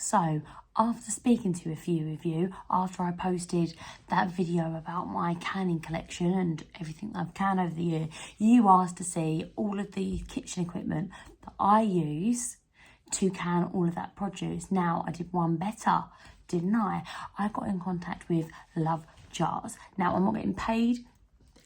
So after speaking to a few of you, after I posted that video about my canning collection and everything that I've canned over the year, you asked to see all of the kitchen equipment that I use to can all of that produce. Now, I did one better, didn't I? I got in contact with Love Jars. Now, I'm not getting paid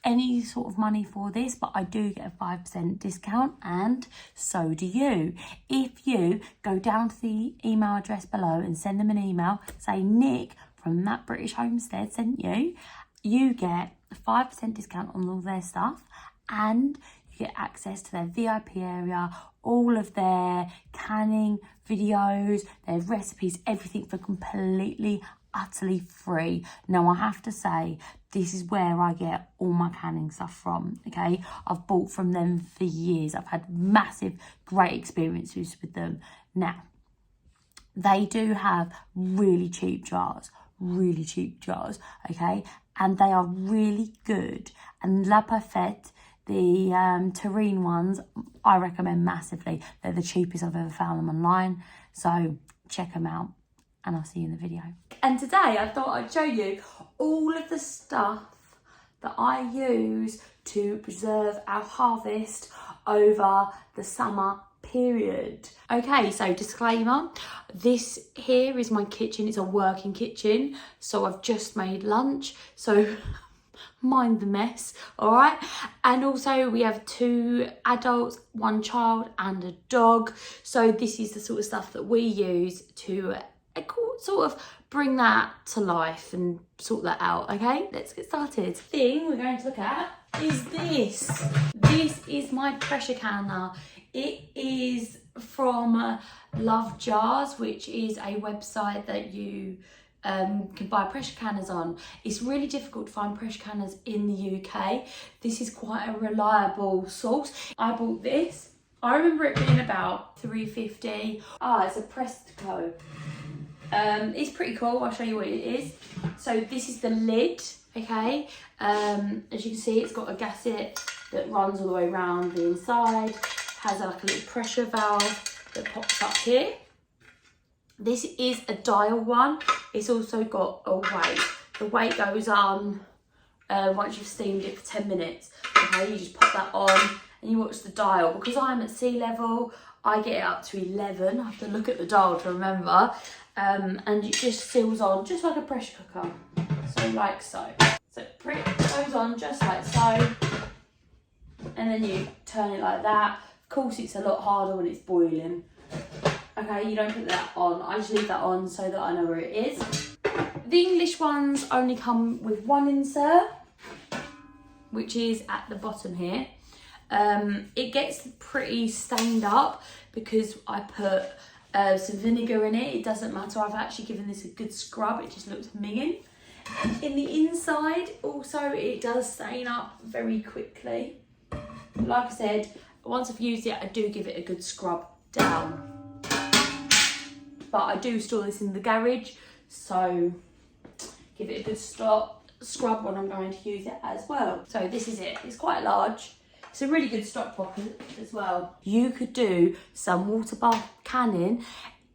any sort of money for this, but I do get a 5% discount, and so do you. If you go down to the email address below and send them an email, say Nick from That British Homestead sent you, you get a 5% discount on all their stuff, and you get access to their VIP area, all of their canning videos, their recipes, everything for completely utterly free. Now, I have to say, this is where I get all my canning stuff from, okay? I've bought from them for years. I've had massive, great experiences with them. Now, they do have really cheap jars, okay? And they are really good. And La Parfaite, the terrine ones, I recommend massively. They're the cheapest I've ever found them online. So check them out, and I'll see you in the video. And today I thought I'd show you all of the stuff that I use to preserve our harvest over the summer period. Okay, so disclaimer, this here is my kitchen. It's a working kitchen, so I've just made lunch, so mind the mess, all right? And also we have 2 adults, 1 child and a dog, so this is the sort of stuff that we use to sort of bring that to life and sort that out. Okay, let's get started. The thing we're going to look at is this. This is my pressure canner. It is from Love Jars, which is a website that you can buy pressure canners on. It's really difficult to find pressure canners in the UK. This is quite a reliable source. I bought this. I remember it being about £3.50. It's a Prestco. It's pretty cool. I'll show you what it is. So this is the lid, okay? As you can see, it's got a gasket that runs all the way around the inside. Has like a little pressure valve that pops up here. This is a dial one. It's also got a weight. The weight goes on once you've steamed it for 10 minutes. Okay, you just pop that on and you watch the dial. Because I'm at sea level, I get it up to 11. I have to look at the dial to remember. And it just seals on just like a pressure cooker. So like so. So it goes on just like so. And then you turn it like that. Of course, it's a lot harder when it's boiling. Okay, you don't put that on. I just leave that on so that I know where it is. The English ones only come with 1 insert, which is at the bottom here. It gets pretty stained up because I put some vinegar in it. It doesn't matter. I've actually given this a good scrub. It just looks minging. In the inside, also, it does stain up very quickly. Like I said, once I've used it, I do give it a good scrub down. But I do store this in the garage, so give it a good scrub when I'm going to use it as well. So this is it. It's quite large. It's a really good stock pocket as well. You could do some water bath canning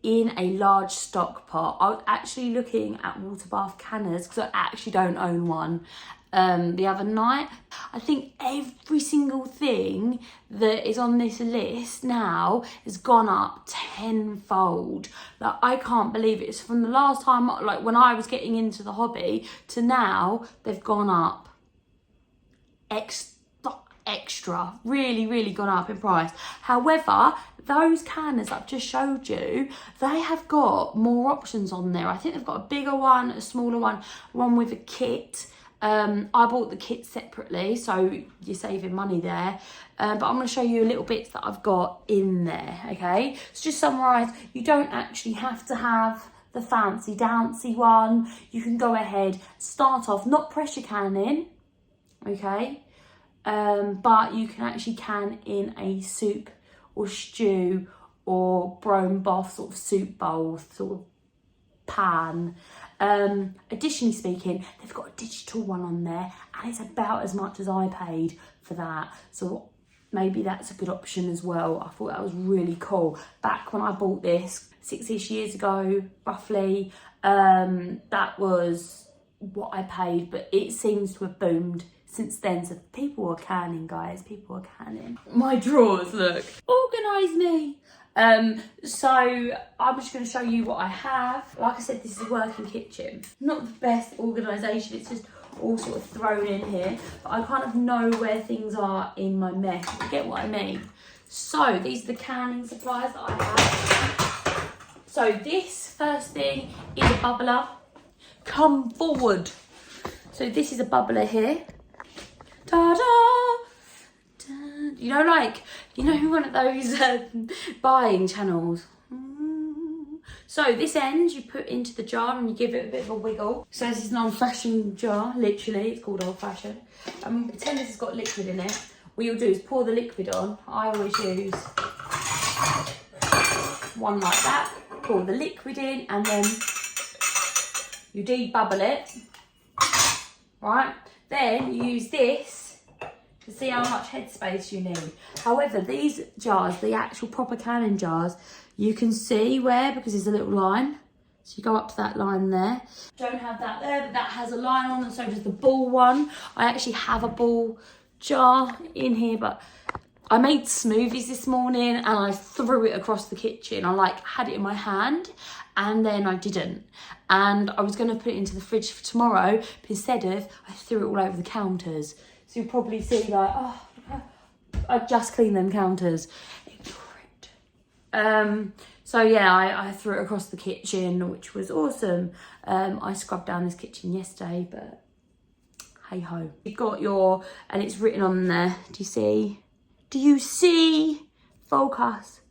in a large stock pot. I was actually looking at water bath canners because I actually don't own one. The other night, I think every single thing that is on this list now has gone up tenfold. Like, I can't believe it. It's from the last time, like when I was getting into the hobby, to now they've gone up extra, really gone up in price. However, those canners I've just showed you, they have got more options on there. I think they've got a bigger one, a smaller one with a kit. I bought the kit separately, so you're saving money there. But I'm going to show you a little bits that I've got in there, okay? So just summarise, you don't actually have to have the fancy dancy one. You can go ahead, start off, not pressure canning, okay? But you can actually can in a soup or stew or brome broth sort of soup bowl, sort of pan. Additionally speaking, they've got a digital one on there and it's about as much as I paid for that. So maybe that's a good option as well. I thought that was really cool. Back when I bought this 6-ish years ago, roughly, that was what I paid, but it seems to have boomed since then. So people are canning, guys, people are canning. My drawers, look, organise me. So I'm just going to show you what I have. Like I said, this is a working kitchen. Not the best organisation, it's just all sort of thrown in here, but I kind of know where things are in my mess. You get what I mean? So these are the canning supplies that I have. So this first thing is a bubbler. Come forward. So this is a bubbler here. Ta-da! You know, like, you know, one of those buying channels. So this end you put into the jar and you give it a bit of a wiggle. So this is an old-fashioned jar, literally, it's called old-fashioned. Pretend this has got liquid in it. What you'll do is pour the liquid on. I always use one like that. Pour the liquid in and then you de-bubble it, right? Then you use this to see how much headspace you need. However, these jars, the actual proper canning jars, you can see where, because there's a little line. So you go up to that line there. Don't have that there, but that has a line on, and so does the ball one. I actually have a ball jar in here, but I made smoothies this morning and I threw it across the kitchen. I like had it in my hand and then I didn't. And I was gonna put it into the fridge for tomorrow, but instead of, I threw it all over the counters. So you'll probably see like, oh, I just cleaned them counters. So yeah, I threw it across the kitchen, which was awesome. I scrubbed down this kitchen yesterday, but hey ho. You've got your, and it's written on there, do you see? Do you see? Focus.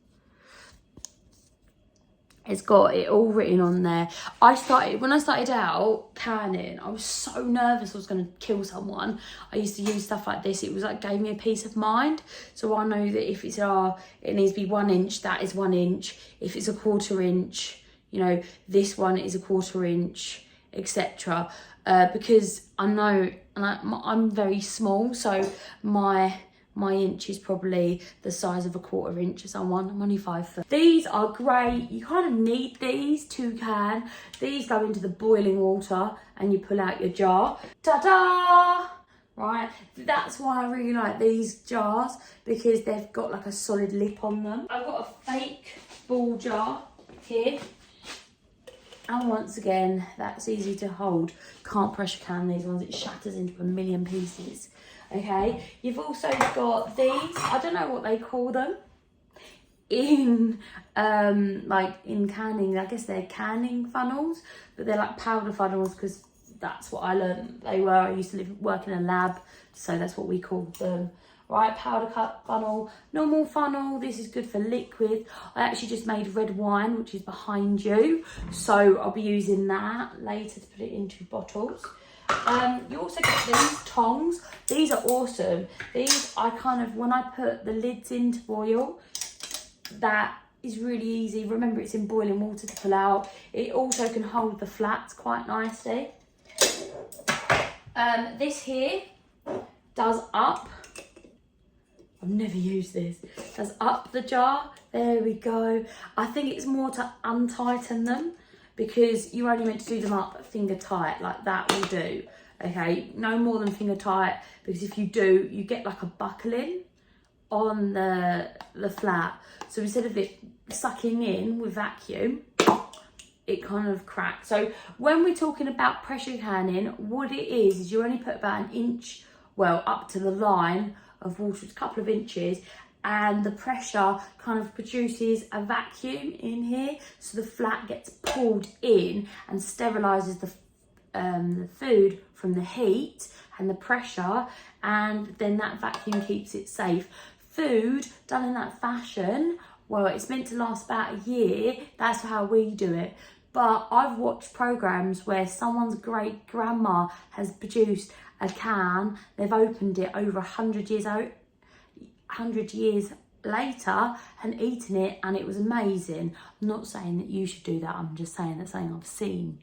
It's got it all written on there. When I started out canning, I was so nervous I was going to kill someone. I used to use stuff like this. It was like, gave me a peace of mind. So I know that if it's, it needs to be 1 inch, that is 1 inch. If it's a 1/4 inch, you know, this one is a 1/4 inch, etc. Because I know, and I'm very small, so my inch is probably the size of a 1/4 inch of someone. I'm only 5 foot. These are great. You kind of need these to can. These go into the boiling water and you pull out your jar. Ta-da! Right, that's why I really like these jars, because they've got like a solid lip on them. I've got a fake ball jar here. And once again, that's easy to hold. Can't pressure can these ones. It shatters into a million pieces. Okay, you've also got these, I don't know what they call them in like in canning. I guess they're canning funnels, but they're like powder funnels, because that's what I learned they were. I used to work in a lab, so that's what we called them. Right, powder cut funnel, normal funnel. This is good for liquid. I actually just made red wine, which is behind you, so I'll be using that later to put it into bottles. You also get these tongs. These are awesome. These, I kind of, when I put the lids in to boil, that is really easy. Remember, it's in boiling water to pull out. It also can hold the flats quite nicely. This here does up. I've never used this. Does up the jar. There we go. I think it's more to untighten them, because you're only meant to do them up finger tight, like that will do. Okay, no more than finger tight, because if you do, you get like a buckling on the flat. So instead of it sucking in with vacuum, it kind of cracks. So when we're talking about pressure canning, what it is you only put about 1 inch, well, up to the line of water, it's a couple of inches, and the pressure kind of produces a vacuum in here, so the flat gets pulled in and sterilises the food from the heat and the pressure, and then that vacuum keeps it safe. Food done in that fashion, well, it's meant to last about a year. That's how we do it. But I've watched programs where someone's great grandma has produced a can, they've opened it over 100 years out, 100 years later, and eaten it, and it was amazing. I'm not saying that you should do that, I'm just saying that's something I've seen.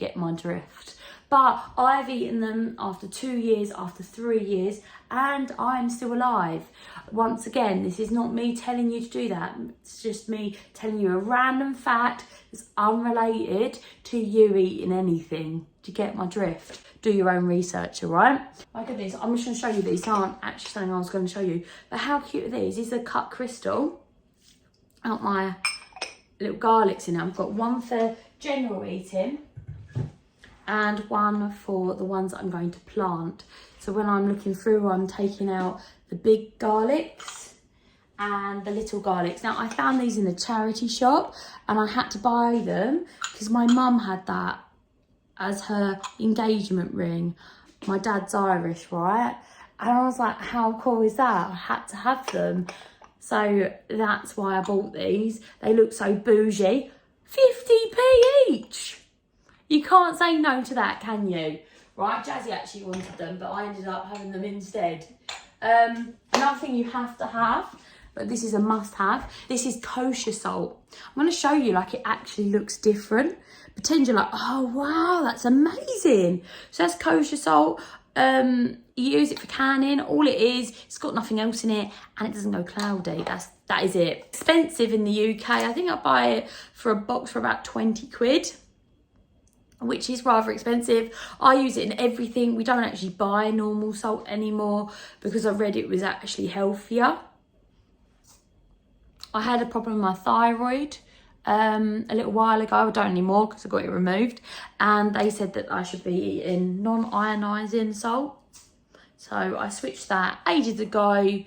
get my drift. But I've eaten them after 2 years, after 3 years, and I'm still alive. Once again, this is not me telling you to do that. It's just me telling you a random fact that's unrelated to you eating anything. Do you get my drift? Do your own research, all right? Look at this. I'm just going to show you these. These aren't actually something I was going to show you. But how cute are these? These are cut crystal. Out my little garlics in it. I've got one for general eating and one for the ones that I'm going to plant. So when I'm looking through, I'm taking out the big garlics and the little garlics. Now, I found these in the charity shop and I had to buy them because my mum had that as her engagement ring. My dad's Irish, right? And I was like, how cool is that? I had to have them. So that's why I bought these. They look so bougie. 50p each. You can't say no to that, can you? Right, Jazzy actually wanted them, but I ended up having them instead. Another thing you have to have, but this is a must-have, this is kosher salt. I'm going to show you, like, it actually looks different. Pretend you're like, oh, wow, that's amazing. So that's kosher salt. You use it for canning. All it is, it's got nothing else in it, and it doesn't go cloudy. That is it. Expensive in the UK. I think I buy it for a box for about 20 quid. Which is rather expensive. I use it in everything. We don't actually buy normal salt anymore because I read it was actually healthier. I had a problem with my thyroid a little while ago. I don't anymore because I got it removed. And they said that I should be eating non-ionising salt. So I switched that ages ago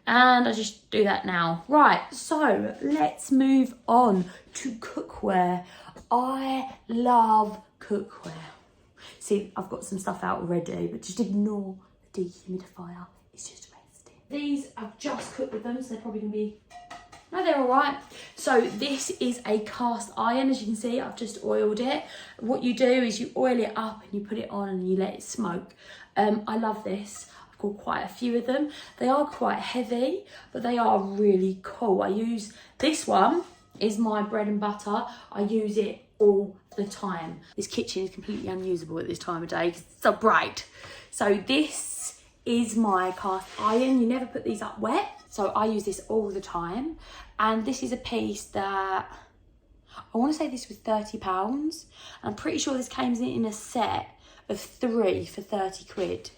and I just do that now. Right, so let's move on to cookware. I love cookware. See, I've got some stuff out already, but just ignore the dehumidifier. It's just resting. These, I've just cooked with them, so they're probably going to be... No, they're all right. So this is a cast iron. As you can see, I've just oiled it. What you do is you oil it up and you put it on and you let it smoke. I love this. I've got quite a few of them. They are quite heavy, but they are really cool. I use this one. Is my bread and butter. I use it all the time. This kitchen is completely unusable at this time of day because it's so bright. So this is my cast iron. You never put these up wet. So I use this all the time. And this is a piece that, I want to say this was £30. I'm pretty sure this came in a set of 3 for 30 quid,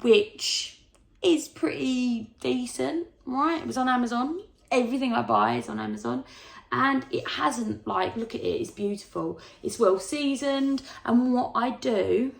which is pretty decent, right? It was on Amazon. Everything I buy is on Amazon. And it hasn't, like, look at it, it's beautiful. It's well seasoned. And what I do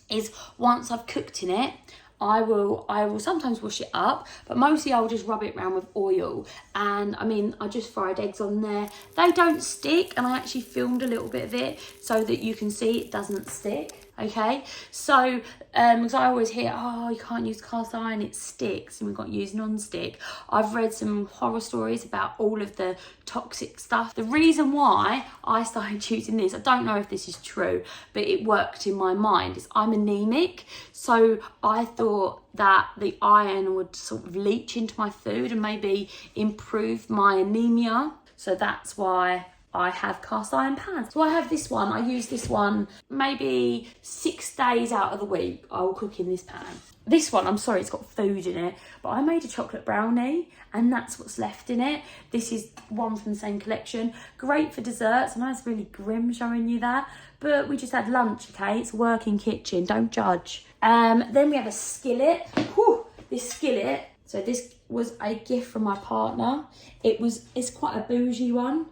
is once I've cooked in it, I will sometimes wash it up, but mostly I'll just rub it around with oil. And I mean, I just fried eggs on there. They don't stick, and I actually filmed a little bit of it so that you can see it doesn't stick. Okay, so because I always hear, oh, you can't use cast iron, it sticks, and we've got to use non-stick. I've read some horror stories about all of the toxic stuff. The reason why I started using this, I don't know if this is true, but it worked in my mind, is I'm anemic, so I thought that the iron would sort of leach into my food and maybe improve my anemia. So that's why I have cast iron pans. So I have this one. I use this one maybe 6 days out of the week. I will cook in this pan. This one, I'm sorry, it's got food in it, but I made a chocolate brownie and that's what's left in it. This is one from the same collection. Great for desserts. I know it's really grim showing you that, but we just had lunch, okay? It's a working kitchen, don't judge. Then we have a skillet. Whew, this skillet, so this was a gift from my partner. It's quite a bougie one.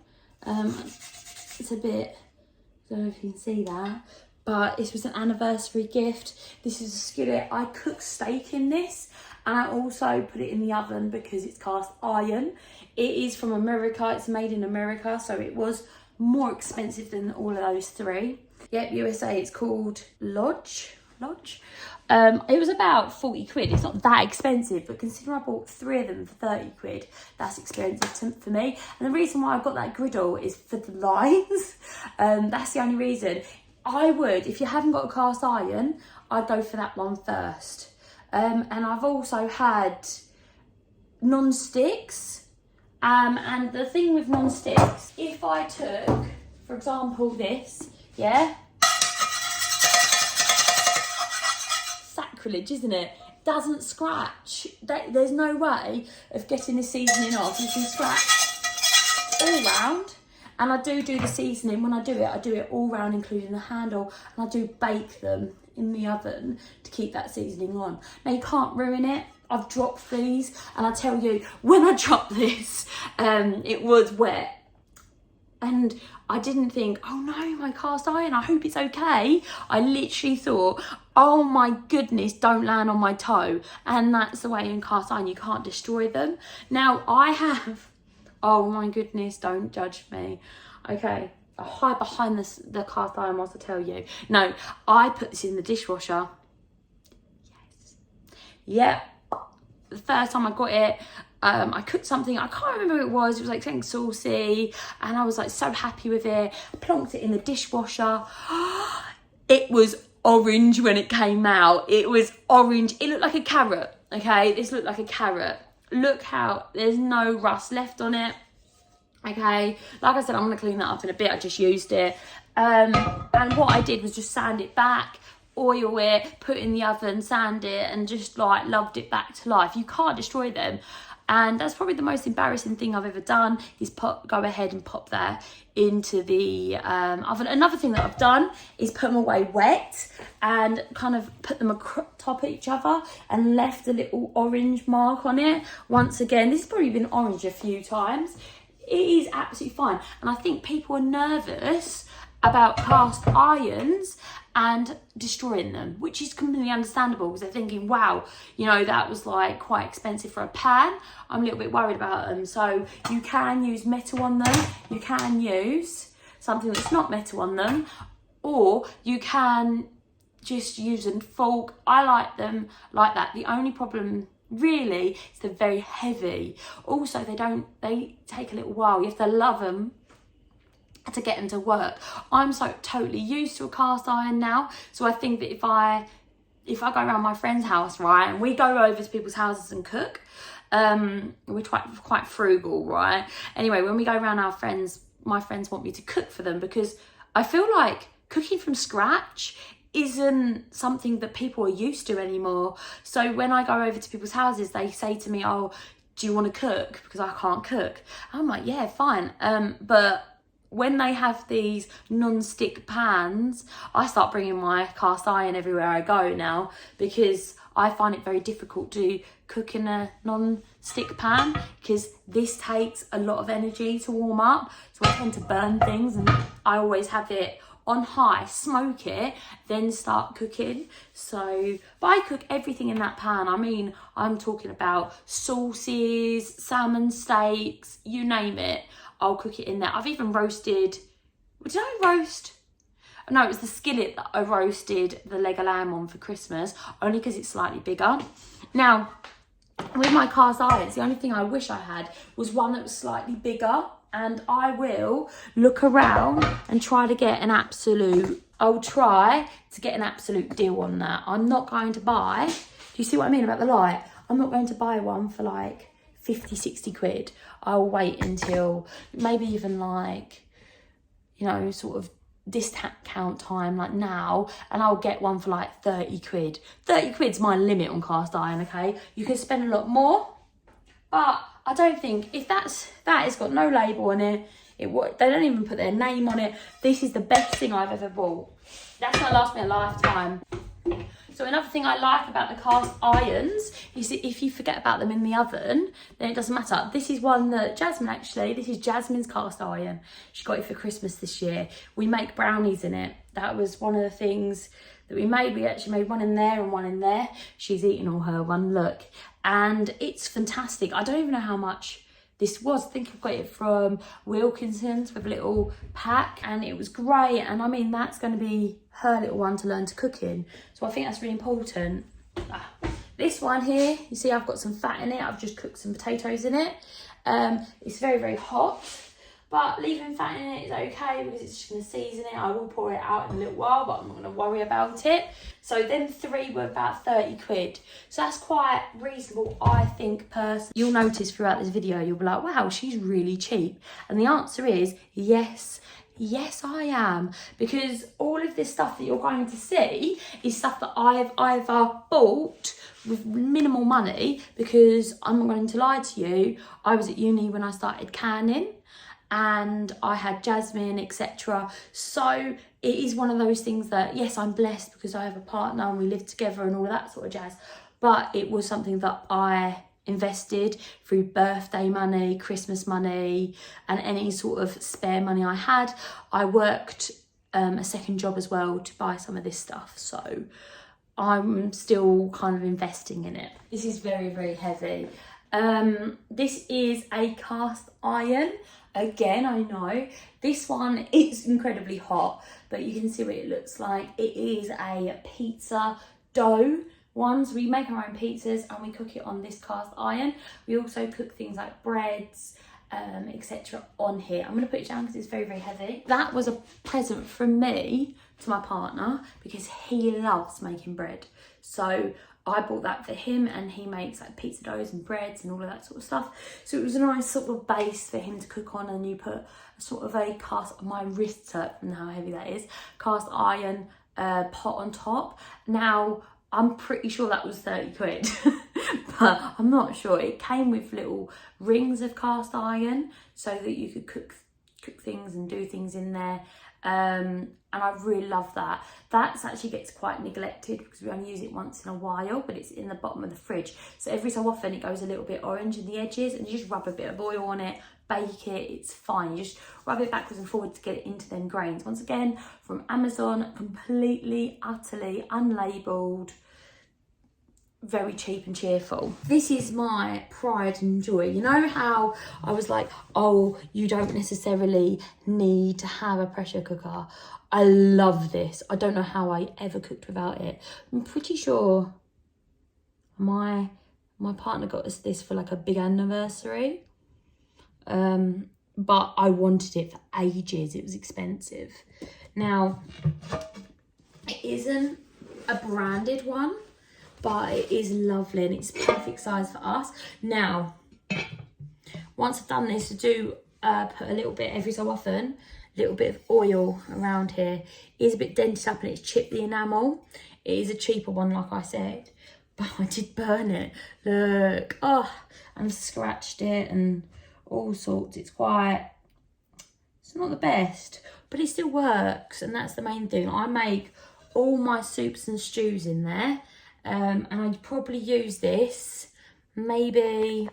It's a bit, I don't know if you can see that, but this was an anniversary gift. This is a skillet. I cook steak in this, and I also put it in the oven because it's cast iron. It is from America. It's made in America, so it was more expensive than all of those 3. Yep, USA. It's called Lodge. It was about 40 quid. It's not that expensive, but considering I bought 3 of them for 30 quid, that's expensive for me. And the reason why I've got that griddle is for the lines. That's the only reason. I would, if you haven't got a cast iron, I'd go for that one first. And I've also had non-sticks. And the thing with non-sticks, if I took, for example, this, yeah, sacrilege, isn't it? Doesn't scratch. There's no way of getting the seasoning off. You can scratch all round. And I do the seasoning. When I do it all round, including the handle. And I do bake them in the oven to keep that seasoning on. Now, you can't ruin it. I've dropped these. And I tell you, when I dropped this, it was wet. And I didn't think, oh no, my cast iron, I hope it's okay. I literally thought, oh my goodness, don't land on my toe. And that's the way in cast iron, you can't destroy them. Now I have, oh my goodness, don't judge me. Okay, I hide behind the cast iron whilst I tell you. No, I put this in the dishwasher. Yes. Yep. The first time I got it, I cooked something, I can't remember what it was like something saucy, and I was like so happy with it. I plonked it in the dishwasher. It was orange when it came out. It was orange. It looked like a carrot, okay? This looked like a carrot. Look how there's no rust left on it, okay? Like I said, I'm going to clean that up in a bit. I just used it. And what I did was just sand it back, oil it, put it in the oven, sand it, and just like loved it back to life. You can't destroy them. And that's probably the most embarrassing thing I've ever done, is go ahead and pop that into the oven. Another thing that I've done is put them away wet and kind of put them atop each other and left a little orange mark on it. Once again, this has probably been orange a few times. It is absolutely fine. And I think people are nervous about cast irons and destroying them, which is completely understandable, because they're thinking, wow, you know, that was like quite expensive for a pan. I'm a little bit worried about them. So you can use metal on them. You can use something that's not metal on them, or you can just use a fork. I like them like that. The only problem really is they're very heavy. Also, they take a little while. You have to love them to get them to work. I'm so totally used to a cast iron now, so I think that if I go around my friend's house, right, and we go over to people's houses and cook, we're quite frugal, right? Anyway, when we go around my friends want me to cook for them, because I feel like cooking from scratch isn't something that people are used to anymore. So when I go over to people's houses, they say to me, oh, do you want to cook? Because I can't cook. I'm like, yeah, fine. But when they have these non-stick pans, I start bringing my cast iron everywhere I go now, because I find it very difficult to cook in a non-stick pan, because this takes a lot of energy to warm up. So I tend to burn things, and I always have it on high, smoke it, then start cooking. So, but I cook everything in that pan. I mean, I'm talking about sauces, salmon steaks, you name it. I'll cook it in there. I've even roasted, did I roast? No, it was the skillet that I roasted the leg of lamb on for Christmas, only because it's slightly bigger. Now, with my cast irons, the only thing I wish I had was one that was slightly bigger, and I will look around and try to get I'll try to get an absolute deal on that. I'm not going to buy, do you see what I mean about the light? I'm not going to buy one for like 50, 60 quid. I'll wait until maybe even like, you know, sort of discount time like now, and I'll get one for like 30 quid. 30 quid's my limit on cast iron, okay? You can spend a lot more, but I don't think, if that has got no label on it, they don't even put their name on it. This is the best thing I've ever bought. That's gonna last me a lifetime. So another thing I like about the cast irons is that if you forget about them in the oven, then it doesn't matter. This is one that this is Jasmine's cast iron. She got it for Christmas this year. We make brownies in it. That was one of the things that we made. We actually made one in there and one in there. She's eating all her one, look. And it's fantastic. I don't even know how much this was. I think I got it from Wilkinson's with a little pack, and it was great. And I mean, that's going to be her little one to learn to cook in. So I think that's really important. This one here, you see I've got some fat in it. I've just cooked some potatoes in it. It's very, very hot, but leaving fat in it is okay because it's just going to season it. I will pour it out in a little while, but I'm not going to worry about it. So then 3 were about 30 quid. So that's quite reasonable, I think, personally. You'll notice throughout this video, you'll be like, wow, she's really cheap. And the answer is yes. Yes, I am, because all of this stuff that you're going to see is stuff that I've either bought with minimal money, because I'm not going to lie to you, I was at uni when I started canning and I had jasmine, etc. So it is one of those things that, yes, I'm blessed because I have a partner and we live together and all of that sort of jazz, but it was something that I invested through birthday money, Christmas money, and any sort of spare money I had. I worked a second job as well to buy some of this stuff, so I'm still kind of investing in it. This is very, very heavy. This is a cast iron. Again, I know this one is incredibly hot, but you can see what it looks like. It is a pizza dough ones. We make our own pizzas and we cook it on this cast iron. We also cook things like breads, etc. on here. I'm going to put it down because it's very, very heavy. That was a present from me to my partner because he loves making bread. So I bought that for him, and he makes like pizza doughs and breads and all of that sort of stuff. So it was a nice sort of base for him to cook on, and you put a sort of a cast, my wrists hurt from how heavy that is, cast iron pot on top. Now, I'm pretty sure that was 30 quid, but I'm not sure. It came with little rings of cast iron so that you could cook things and do things in there. And I really love that. That actually gets quite neglected because we only use it once in a while, but it's in the bottom of the fridge. So every so often it goes a little bit orange in the edges, and you just rub a bit of oil on it, bake it, it's fine. You just rub it backwards and forwards to get it into them grains. Once again, from Amazon, completely, utterly unlabelled, very cheap and cheerful. This is my pride and joy. You know how I was like, oh, you don't necessarily need to have a pressure cooker. I love this. I don't know how I ever cooked without it. I'm pretty sure my partner got us this for like a big anniversary. But I wanted it for ages. It was expensive. Now, it isn't a branded one, but it is lovely and it's perfect size for us. Now, once I've done this, I do put a little bit every so often, a little bit of oil around here. It is a bit dented up and it's chipped the enamel. It is a cheaper one, like I said, but I did burn it. Look, oh, and scratched it and all sorts. It's not the best, but it still works, and that's the main thing. I make all my soups and stews in there. And I'd probably use this maybe,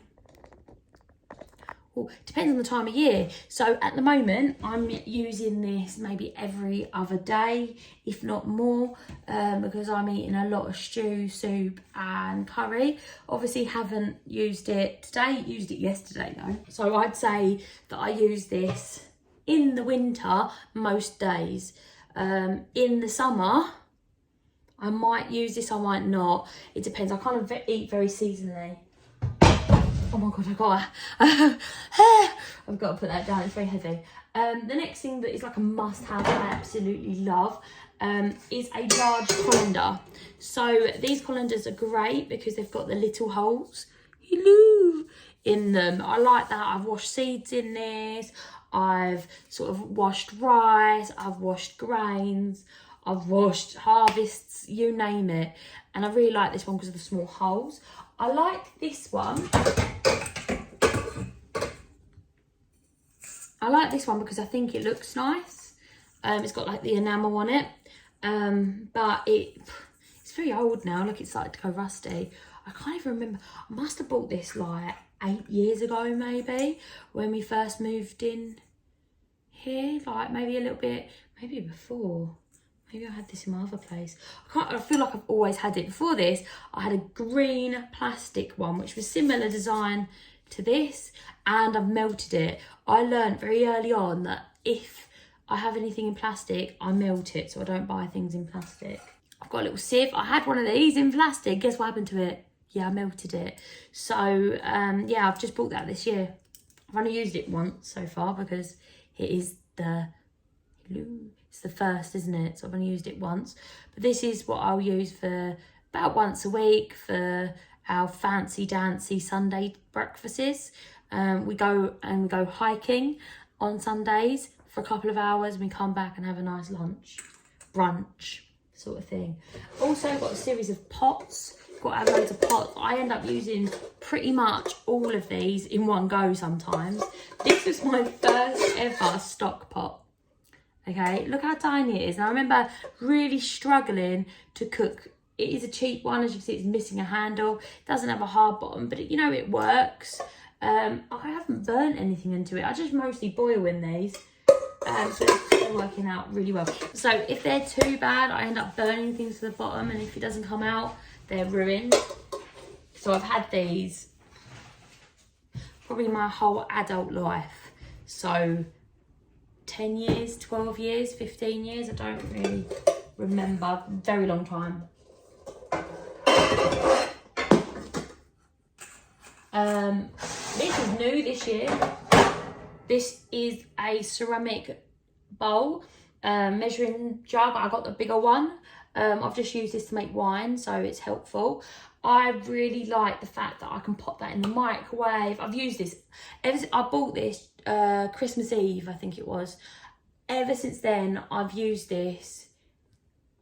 well, depends on the time of year. So at the moment, I'm using this maybe every other day, if not more, because I'm eating a lot of stew, soup and curry. Obviously haven't used it today, used it yesterday though. So I'd say that I use this in the winter most days. In the summer, I might use this, I might not. It depends. I kind of eat very seasonally. Oh my God, I've got to put that down. It's very heavy. The next thing that is like a must-have, I absolutely love, is a large colander. So these colanders are great because they've got the little holes in them. I like that. I've washed seeds in this. I've sort of washed rice. I've washed grains. I've washed harvests, you name it. And I really like this one because of the small holes. I like this one. I like this one because I think it looks nice. It's got like the enamel on it. But it's very old now. Look, it's started to go rusty. I can't even remember. I must have bought this like 8 years ago maybe, when we first moved in here. Like maybe a little bit, maybe before. Maybe I had this in my other place. I feel like I've always had it. Before this, I had a green plastic one, which was similar design to this, and I've melted it. I learned very early on that if I have anything in plastic, I melt it, so I don't buy things in plastic. I've got a little sieve. I had one of these in plastic. Guess what happened to it? Yeah, I melted it. So, yeah, I've just bought that this year. I've only used it once so far because it is it's the first, isn't it? So I've only used it once. But this is what I'll use for about once a week for our fancy dancy Sunday breakfasts. We go hiking on Sundays. for a couple of hours and we come back and have a nice lunch, brunch sort of thing. Also got a series of pots. Got to have loads of pots. I end up using pretty much all of these in one go sometimes. This was my first ever stock pot. Okay, look how tiny it is. And I remember really struggling to cook. It is a cheap one, as you can see, it's missing a handle. It doesn't have a hard bottom, but you know, it works. I haven't burnt anything into it. I just mostly boil in these. So they're working out really well. So if they're too bad, I end up burning things to the bottom, and if it doesn't come out, they're ruined. So I've had these probably my whole adult life. So 10 years, 12 years, 15 years, I don't really remember. Very long time. This is new this year. This is a ceramic bowl, measuring jug. I got the bigger one. I've just used this to make wine, so it's helpful. I really like the fact that I can pop that in the microwave. I've used this ever since I bought this Christmas Eve, I think it was. Ever since then, I've used this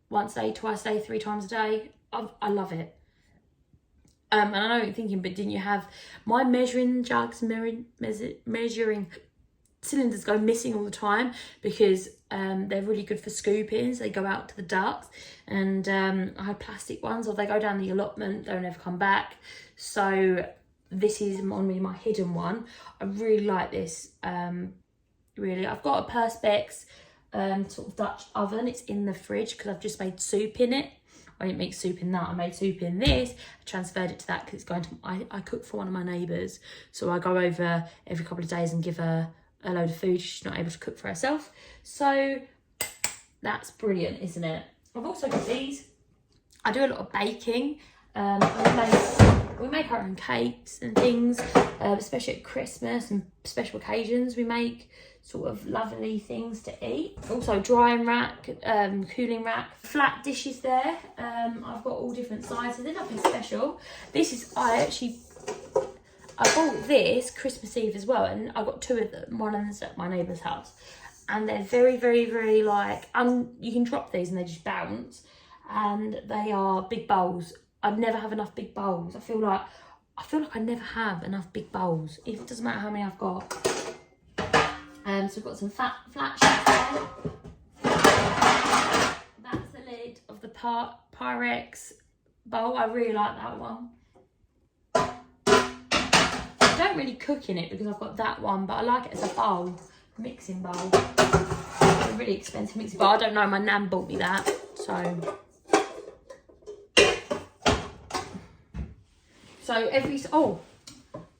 once a day, twice a day, 3 times a day. I love it. And I know you're thinking, but didn't you have my measuring jugs, measuring cylinders go missing all the time because they're really good for scooping, so they go out to the ducks. And I had plastic ones, or they go down the allotment, don't ever come back. So this is my hidden one. I really like this. Really, I've got a Perspex sort of Dutch oven. It's in the fridge because I've just made soup in it. I didn't make soup in that, I made soup in this. I transferred it to that because it's going to, I cook for one of my neighbours. So I go over every couple of days and give her a load of food. She's not able to cook for herself. So that's brilliant, isn't it? I've also got these. I do a lot of baking. We make our own cakes and things, especially at Christmas and special occasions. We make sort of lovely things to eat. Also drying rack, cooling rack, flat dishes there. I've got all different sizes. They're nothing special. This is, I bought this Christmas Eve as well, and I got 2 of them. One of them's at my neighbour's house, and they're very, very, very like, you can drop these and they just bounce, and they are big bowls. I'd never have enough big bowls. I feel like I never have enough big bowls. It doesn't matter how many I've got. So we've got some flat sheets there. That's the lid of the Pyrex bowl. I really like that one. I don't really cook in it because I've got that one, but I like it as a bowl, mixing bowl. It's a really expensive mixing bowl. I don't know, my nan bought me that, so.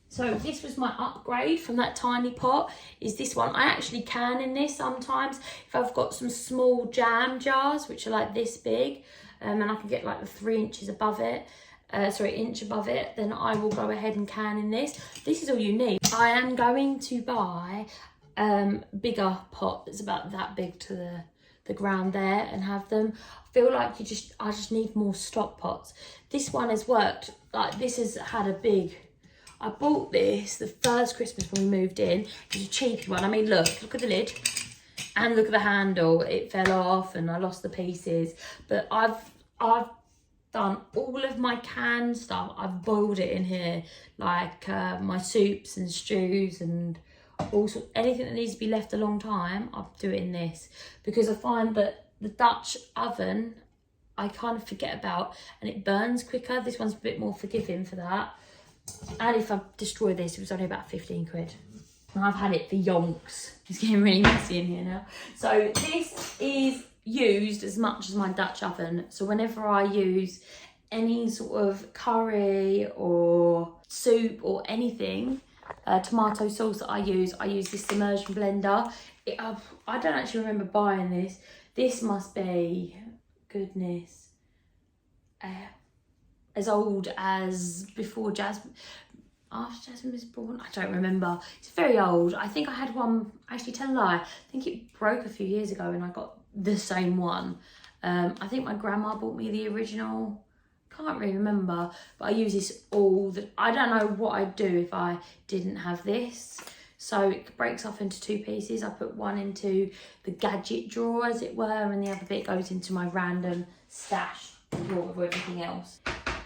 So this was my upgrade from that tiny pot, is this one. I actually can in this sometimes. If I've got some small jam jars, which are like this big, and I can get like the 3 inches above it, inch above it, then I will go ahead and can in this. This is all you need. I am going to buy bigger pot that's about that big to the ground there and have them. I feel like I just need more stock pots. This one has worked. Like, this has had a big, I bought this the first Christmas when we moved in. It's a cheapy one. I mean, look at the lid and look at the handle. It fell off and I lost the pieces. But I've done all of my canned stuff. I've boiled it in here, like my soups and stews and also anything that needs to be left a long time, I'll do it in this, because I find that the Dutch oven I kind of forget about and it burns quicker. This one's a bit more forgiving for that. And if I destroy this, it was only about 15 quid. And I've had it for yonks. It's getting really messy in here now. So this is used as much as my Dutch oven. So whenever I use any sort of curry or soup or anything, tomato sauce that I use this immersion blender. I don't actually remember buying this. This must be, goodness, as old as before Jasmine, after Jasmine was born. I don't remember. It's very old. I think I had one, actually tell a lie, I think it broke a few years ago and I got the same one. I think my grandma bought me the original. Can't really remember, but I use this I don't know what I'd do if I didn't have this. So it breaks off into 2 pieces. I put one into the gadget drawer, as it were, and the other bit goes into my random stash drawer with everything else.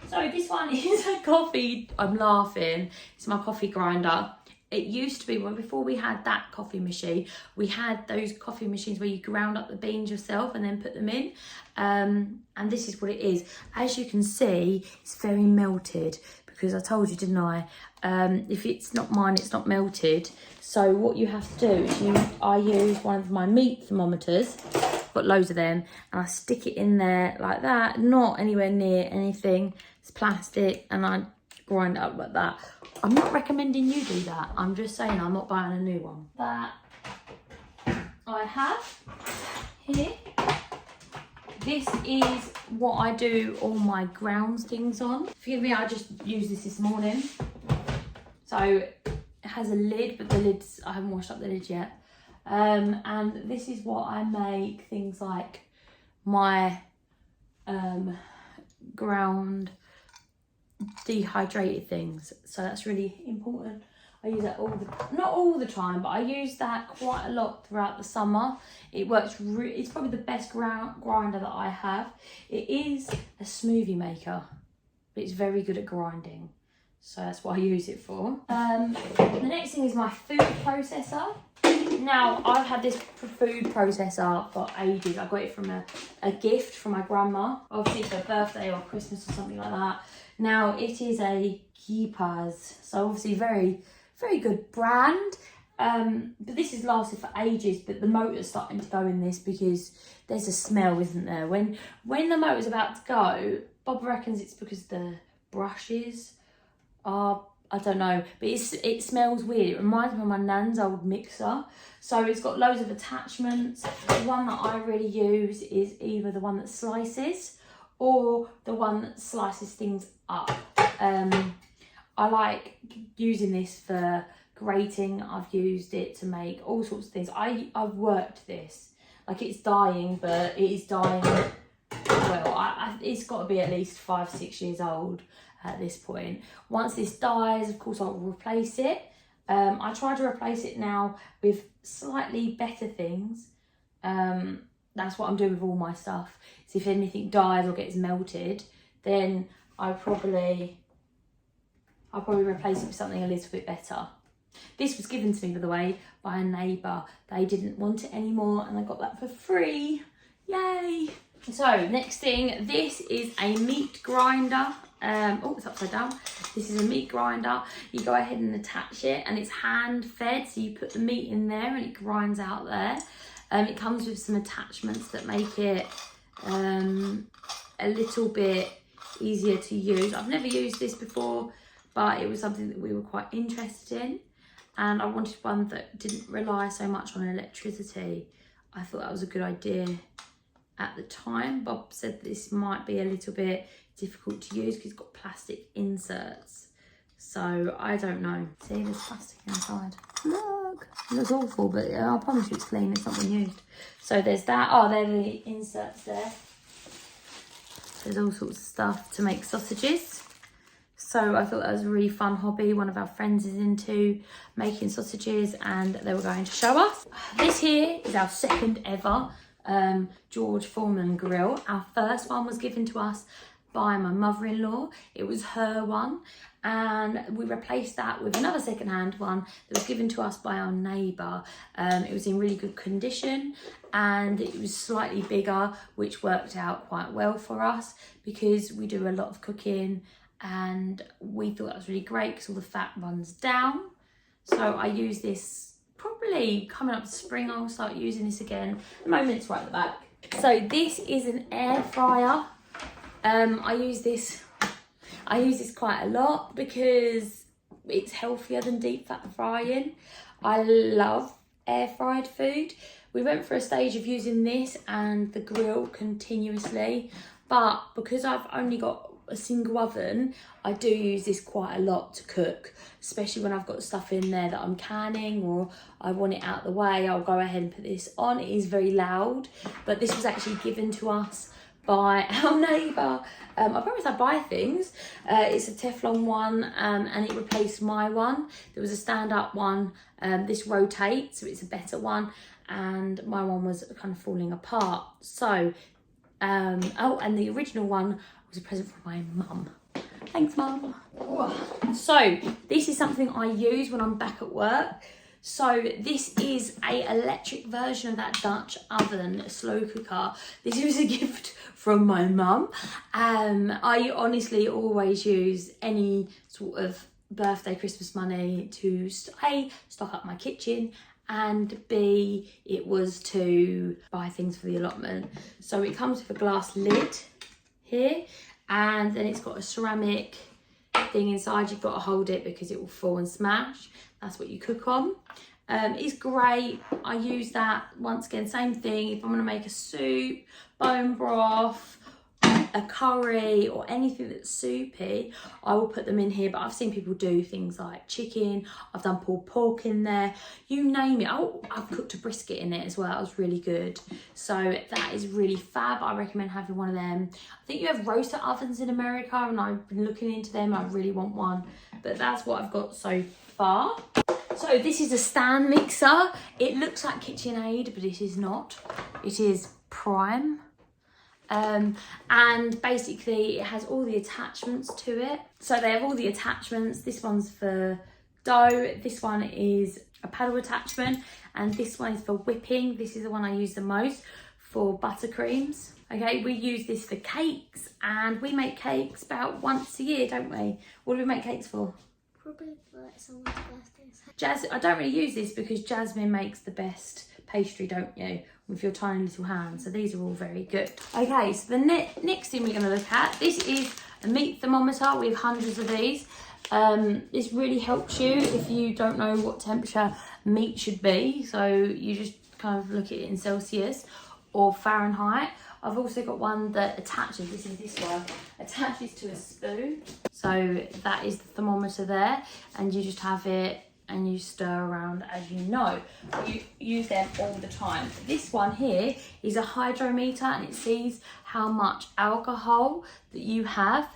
So this one is a coffee, I'm laughing, it's my coffee grinder. It used to be, well, before we had that coffee machine, we had those coffee machines where you ground up the beans yourself and then put them in. And this is what it is. As you can see, it's very melted, because I told you, didn't I? If it's not mine, it's not melted. So what you have to do is I use one of my meat thermometers, got loads of them, and I stick it in there like that, not anywhere near anything. It's plastic, and I grind it up like that. I'm not recommending you do that. I'm just saying I'm not buying a new one. That I have here. This is what I do all my grounds things on. Forgive me, I just used this morning. So it has a lid, but the lids, I haven't washed up the lid yet. And this is what I make things like my ground dehydrated things. So that's really important. I use that not all the time, but I use that quite a lot throughout the summer. It works, it's probably the best grinder that I have. It is a smoothie maker, but it's very good at grinding. So that's what I use it for. The next thing is my food processor. Now, I've had this food processor for ages. I got it from a gift from my grandma, obviously for a birthday or Christmas or something like that. Now, it is a Keepers, so obviously very good brand. But this has lasted for ages, but the motor's starting to go in this because there's a smell, isn't there? When the motor's about to go, Bob reckons it's because the brushes are, I don't know, but it smells weird. It reminds me of my nan's old mixer. So it's got loads of attachments. The one that I really use is either the one that slices or the one that slices things up. I like using this for grating. I've used it to make all sorts of things. I've worked this. Like, it's dying, but it is dying, well, it's got to be at least 5-6 years old at this point. Once this dies, of course, I'll replace it. I try to replace it now with slightly better things. That's what I'm doing with all my stuff. So if anything dies or gets melted, then I'll probably replace it with something a little bit better. This was given to me, by the way, by a neighbour. They didn't want it anymore, and I got that for free. Yay! So, next thing, this is a meat grinder. Oh, it's upside down. This is a meat grinder. You go ahead and attach it, and it's hand fed, so you put the meat in there and it grinds out there. It comes with some attachments that make it a little bit easier to use. I've never used this before, but it was something that we were quite interested in, and I wanted one that didn't rely so much on electricity. I thought that was a good idea at the time. Bob said this might be a little bit difficult to use because it's got plastic inserts, so I don't know. See, there's plastic inside. Look, it looks awful, but I promise you it's clean. It's not been used. So there's that. Oh, there are the inserts there. There's all sorts of stuff to make sausages. So I thought that was a really fun hobby. One of our friends is into making sausages, and they were going to show us. This here is our second ever George Foreman grill. Our first one was given to us by my mother-in-law. It was her one, and we replaced that with another second-hand one that was given to us by our neighbour. It was in really good condition, and it was slightly bigger, which worked out quite well for us because we do a lot of cooking, and we thought that was really great because all the fat runs down. So I use this probably coming up to spring. I'll start using this again. At the moment it's right at the back. So this is an air fryer. I use this quite a lot because it's healthier than deep fat frying. I love air fried food. We went for a stage of using this and the grill continuously, but because I've only got a single oven, I do use this quite a lot to cook, especially when I've got stuff in there that I'm canning or I want it out of the way. I'll go ahead and put this on. It is very loud, but this was actually given to us by our neighbour. I promise I buy things. It's a Teflon one, and it replaced my one. There was a stand-up one. This rotates, so it's a better one, and my one was kind of falling apart. So, oh, and the original one was a present from my mum. Thanks, Mum. So this is something I use when I'm back at work. So this is a electric version of that Dutch oven, a slow cooker. This was a gift from my mum. I honestly always use any sort of birthday, Christmas money to A, stock up my kitchen, and B, it was to buy things for the allotment. So it comes with a glass lid here, and then it's got a ceramic thing inside. You've got to hold it because it will fall and smash. That's what you cook on. It's great. I use that, once again, same thing. If I'm going to make a soup, bone broth, a curry, or anything that's soupy, I will put them in here. But I've seen people do things like chicken. I've done pulled pork in there. You name it. Oh, I've cooked a brisket in it as well. It was really good. So that is really fab. I recommend having one of them. I think you have roaster ovens in America, and I've been looking into them. I really want one. But that's what I've got so far. So this is a stand mixer. It looks like KitchenAid, but it is not. It is Prime. And basically it has all the attachments to it. So they have all the attachments. This one's for dough. This one is a paddle attachment. And this one is for whipping. This is the one I use the most for buttercreams. Okay, we use this for cakes, and we make cakes about once a year, don't we? What do we make cakes for? Probably for like someone's birthday. I don't really use this because Jasmine makes the best pastry, don't you, with your tiny little hands. So these are all very good. Okay, so the next thing we're going to look at, this is a meat thermometer. We have hundreds of these. This really helps you if you don't know what temperature meat should be. So you just kind of look at it in Celsius or Fahrenheit. I've also got one that attaches, this is this one, attaches to a spoon. So that is the thermometer there, and you just have it and you stir around as you know. You use them all the time. This one here is a hydrometer, and it sees how much alcohol that you have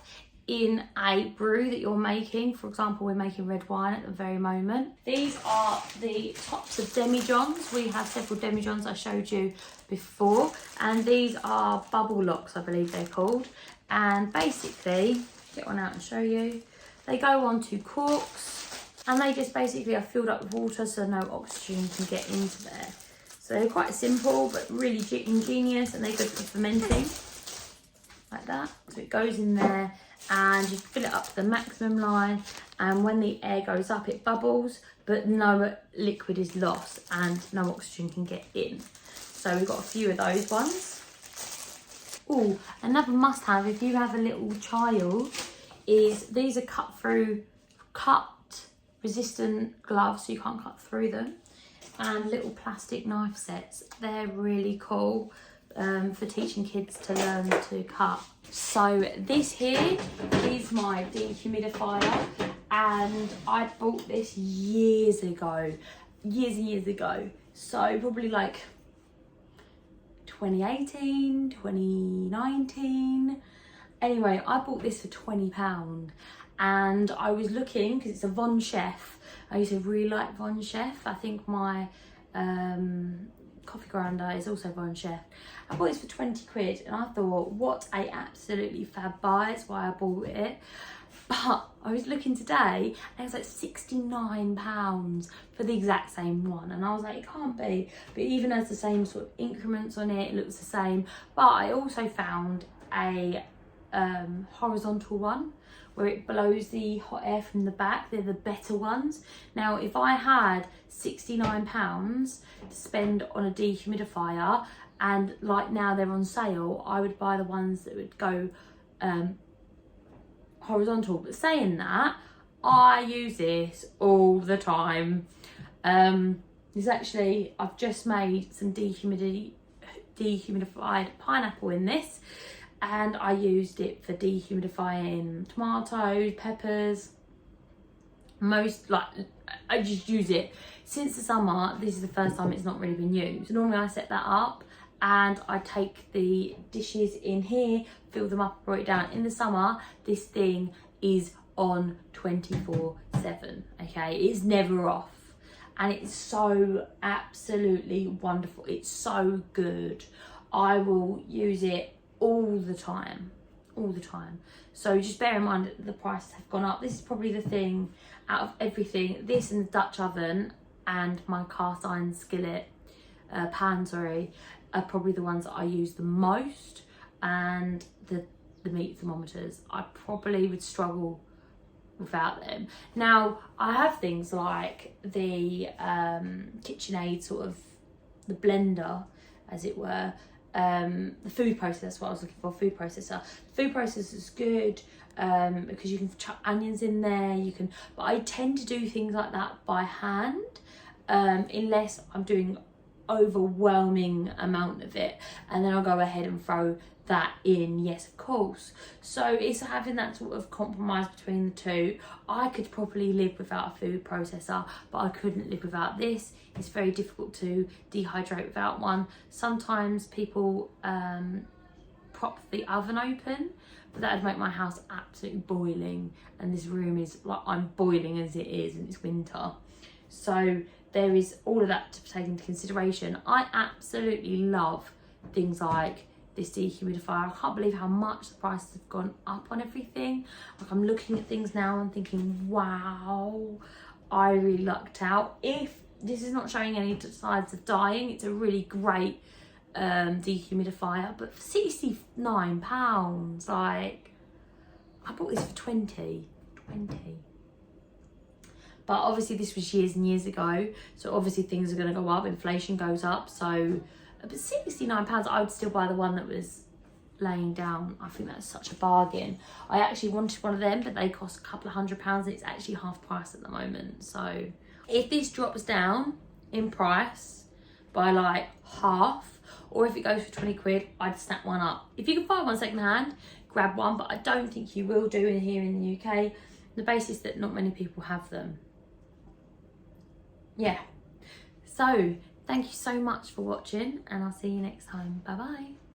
in a brew that you're making. For example, we're making red wine at the very moment. These are the tops of demijohns. We have several demijohns I showed you before, and these are bubble locks, I believe they're called. And basically, get one out and show you. They go onto corks, and they just basically are filled up with water so no oxygen can get into there. So they're quite simple but really ingenious, and they're good for fermenting, like that. So it goes in there, and you fill it up to the maximum line, and when the air goes up it bubbles, but no liquid is lost and no oxygen can get in. So we've got a few of those ones. Oh, another must have if you have a little child is these are cut resistant gloves, so you can't cut through them, and little plastic knife sets. They're really cool for teaching kids to learn to cut. So this here is my dehumidifier, and I bought this years and years ago. So probably like 2018, 2019. Anyway, I bought this for £20, and I was looking because it's a Von Chef. I used to really like Von Chef. I think my coffee grinder is also Von Chef. I bought this for 20 quid, and I thought, what a absolutely fab buy. That's why I bought it. But I was looking today, and it was like £69 for the exact same one, and I was like, it can't be. But even has the same sort of increments on it, it looks the same. But I also found a horizontal one where it blows the hot air from the back. They're the better ones. Now, if I had £69 to spend on a dehumidifier, and like now they're on sale, I would buy the ones that would go horizontal. But saying that, I use this all the time. There's actually, I've just made some dehumidified pineapple in this, and I used it for dehumidifying tomatoes, peppers. I just use it since the summer. This is the first time it's not really been used. Normally I set that up and I take the dishes in here, fill them up, roll it down. In the summer, this thing is on 24/7, okay? It's never off. And it's so absolutely wonderful. It's so good. I will use it all the time, all the time. So just bear in mind that the prices have gone up. This is probably the thing out of everything. This and the Dutch oven and my cast iron skillet, pan, sorry, are probably the ones that I use the most. And the meat thermometers, I probably would struggle without them. Now, I have things like the KitchenAid, sort of the blender, as it were, the food processor, that's what I was looking for, food processor. The food processor is good because you can chuck onions in there, but I tend to do things like that by hand unless I'm doing overwhelming amount of it, and then I'll go ahead and throw that in, yes, of course. So it's having that sort of compromise between the two. I could probably live without a food processor, but I couldn't live without this. It's very difficult to dehydrate without one. Sometimes people prop the oven open, but that would make my house absolutely boiling, and this room is like, I'm boiling as it is, and it's winter. So there is all of that to take into consideration. I absolutely love things like this dehumidifier. I can't believe how much the prices have gone up on everything. Like, I'm looking at things now and thinking, wow, I really lucked out. If this is not showing any signs of dying, it's a really great dehumidifier, but for £69, like, I bought this for 20. But obviously this was years and years ago, so obviously things are going to go up, inflation goes up, so, but £69, I would still buy the one that was laying down. I think that's such a bargain. I actually wanted one of them, but they cost a couple of £100, and it's actually half price at the moment. So if this drops down in price by like half, or if it goes for 20 quid, I'd snap one up. If you can find one second hand, grab one, but I don't think you will do in here in the UK, the basis that not many people have them. Yeah, so thank you so much for watching, and I'll see you next time. Bye bye.